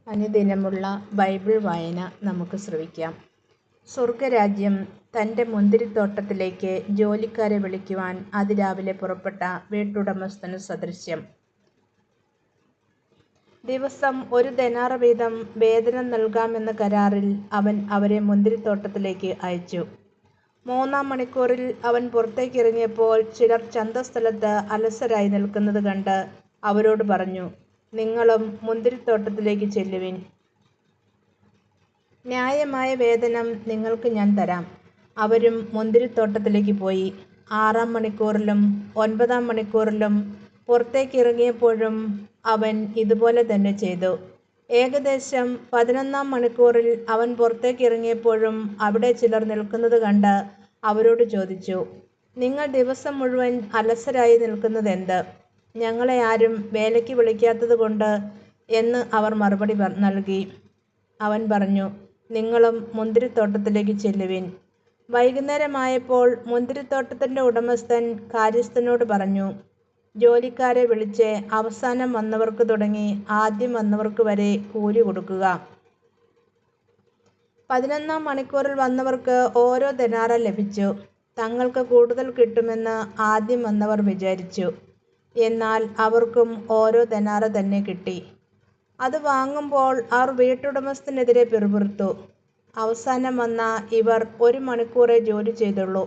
അനുദിനമുള്ള Bible വായന നമുക്ക് ശ്രവിക്കാം. സ്വർഗരാജ്യം തൻ്റെ മുന്തിരിത്തോട്ടത്തിലേക്ക് ജോലിക്കാരെ വിളിക്കുവാൻ അതിരാവിലെ പുറപ്പെട്ട വീട്ടുടമസ്ഥനു സദൃശ്യം. ദിവസം 1 ദെനാർ വീതം വേതനം നൽകാമെന്ന കരാറിൽ അവൻ അവരെ മുന്തിരിത്തോട്ടത്തിലേക്ക് അയച്ചു. 3-ാം മണിക്കൂറിൽ അവൻ പുറത്തേക്കിറങ്ങിയപ്പോൾ ചിലർ ചന്തസ്ഥലത്ത് അലസരായി നിൽക്കുന്നത് കണ്ട് അവരോട് പറഞ്ഞു, നിങ്ങളും മുന്തിരിത്തോട്ടത്തിലേക്ക് ചെല്ലുവിൻ. ന്യായമായ വേതനം നിങ്ങൾക്ക് ഞാൻ തരാം. അവരും മുന്തിരിത്തോട്ടത്തിലേക്ക് പോയി. 6-ാം മണിക്കൂറിലും 9-ാം മണിക്കൂറിലും പുറത്തേക്കിറങ്ങിയപ്പോഴും അവൻ ഇതുപോലെ തന്നെ ചെയ്തു. ഏകദേശം 11-ാം മണിക്കൂറിൽ അവൻ പുറത്തേക്കിറങ്ങിയപ്പോഴും അവിടെ ചിലർ നിൽക്കുന്നത് കണ്ട് അവരോട് ചോദിച്ചു, നിങ്ങൾ ദിവസം മുഴുവൻ അലസരായി നിൽക്കുന്നതെന്ത്? ഞങ്ങളെ ആരും വേലയ്ക്ക് വിളിക്കാത്തത് കൊണ്ട് എന്ന് അവർ മറുപടി നൽകി. അവൻ പറഞ്ഞു, നിങ്ങളും മുന്തിരിത്തോട്ടത്തിലേക്ക് ചെല്ലുവിൻ. വൈകുന്നേരമായപ്പോൾ മുന്തിരിത്തോട്ടത്തിൻ്റെ ഉടമസ്ഥൻ കാര്യസ്ഥനോട് പറഞ്ഞു, ജോലിക്കാരെ വിളിച്ച് അവസാനം വന്നവർക്ക് തുടങ്ങി ആദ്യം വന്നവർക്ക് വരെ കൂലി കൊടുക്കുക. 11-ാം മണിക്കൂറിൽ വന്നവർക്ക് ഓരോ ദെനാറ ലഭിച്ചു. തങ്ങൾക്ക് കൂടുതൽ കിട്ടുമെന്ന് ആദ്യം വന്നവർ വിചാരിച്ചു. എന്നാൽ അവർക്കും ഓരോ ദെനാറ തന്നെ കിട്ടി. അത് വാങ്ങുമ്പോൾ അവർ വീട്ടുടമസ്ഥനെതിരെ പിറുപിറുത്തു, അവസാനം വന്ന ഇവർ 1 മണിക്കൂറേ ജോലി ചെയ്തുള്ളൂ.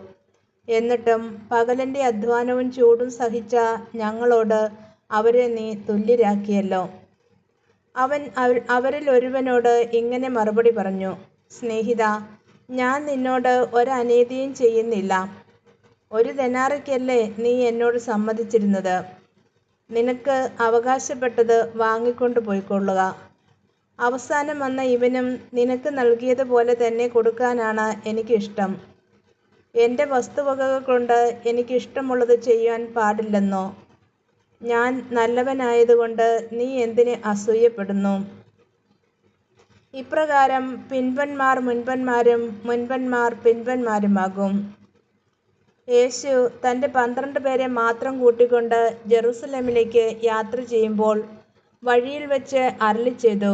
എന്നിട്ടും പകലിൻ്റെ അധ്വാനവും ചൂടും സഹിച്ച ഞങ്ങളോട് അവരെ നീ തുല്യരാക്കിയല്ലോ. അവൻ അവരിൽ ഒരുവനോട് ഇങ്ങനെ മറുപടി പറഞ്ഞു, സ്നേഹിതാ, ഞാൻ നിന്നോട് ഒരനീതിയും ചെയ്യുന്നില്ല. 1 ദെനാറിക്കല്ലേ നീ എന്നോട് സമ്മതിച്ചിരുന്നത്? നിനക്ക് അവകാശപ്പെട്ടത് വാങ്ങിക്കൊണ്ട് പോയിക്കൊള്ളുക. അവസാനം വന്ന ഇവനും നിനക്ക് നൽകിയതുപോലെ തന്നെ കൊടുക്കാനാണ് എനിക്കിഷ്ടം. എൻ്റെ വസ്തുവകകൾ കൊണ്ട് എനിക്കിഷ്ടമുള്ളത് ചെയ്യുവാൻ പാടില്ലെന്നോ? ഞാൻ നല്ലവനായതുകൊണ്ട് നീ എന്തിന് അസൂയപ്പെടുന്നു? ഇപ്രകാരം പിൻപന്മാർ മുൻപന്മാരും മുൻപന്മാർ പിൻപന്മാരുമാകും. യേശു തൻ്റെ 12 പേരെ മാത്രം കൂട്ടിക്കൊണ്ട് ജെറുസലേമിലേക്ക് യാത്ര ചെയ്യുമ്പോൾ വഴിയിൽ വെച്ച് അരുളിച്ചെയ്തു,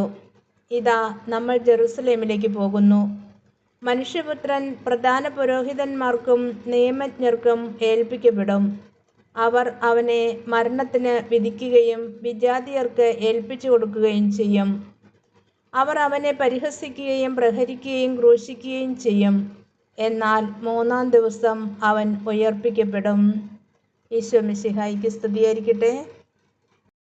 ഇതാ നമ്മൾ ജെറുസലേമിലേക്ക് പോകുന്നു. മനുഷ്യപുത്രൻ പ്രധാന പുരോഹിതന്മാർക്കും നിയമജ്ഞർക്കും ഏൽപ്പിക്കപ്പെടും. അവർ അവനെ മരണത്തിന് വിധിക്കുകയും വിജാതിയർക്ക് ഏൽപ്പിച്ചു കൊടുക്കുകയും ചെയ്യും. അവർ അവനെ പരിഹസിക്കുകയും പ്രഹരിക്കുകയും ക്രൂശിക്കുകയും ചെയ്യും. എന്നാൽ 3-ാം ദിവസം അവൻ ഉയർപ്പിക്കപ്പെടും. ഈശോ മിശിഹായ്ക്ക് സ്തുതിയായിരിക്കട്ടെ.